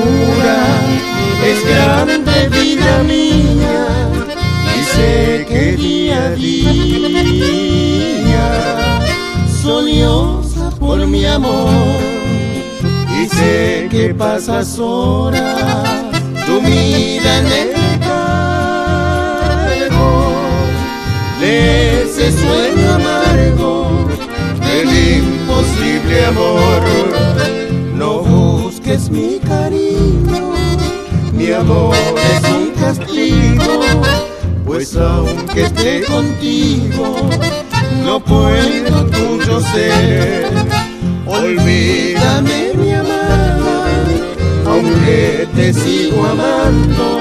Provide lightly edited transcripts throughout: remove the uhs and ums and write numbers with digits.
ternura es grande, vida mía, y sé que día a día solloza por mi amor, y sé que pasas horas sumida en el letargo de ese sueño amargo del imposible amor. No busques mi cariño, mi amor es un castigo, pues aunque esté contigo no puedo tuyo ser. Olvídame, mi amada, aunque te sigo amando,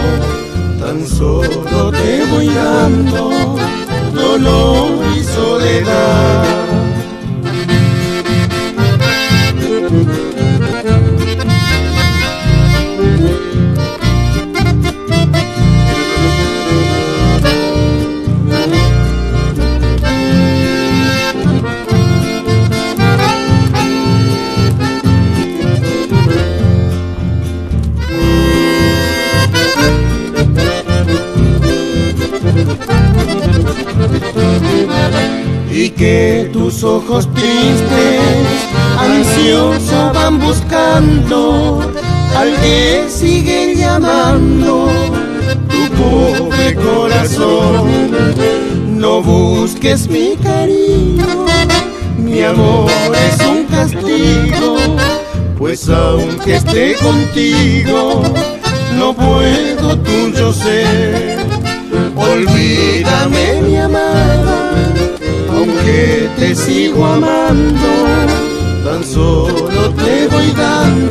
tan solo te voy dando dolor y soledad. Y que tus ojos tristes, ansiosos van buscando al que sigue llamando tu pobre corazón. No busques mi cariño, mi amor es un castigo, pues aunque esté contigo no puedo tuyo ser. Olvídame, mi amada, aunque te sigo amando, tan solo te voy dando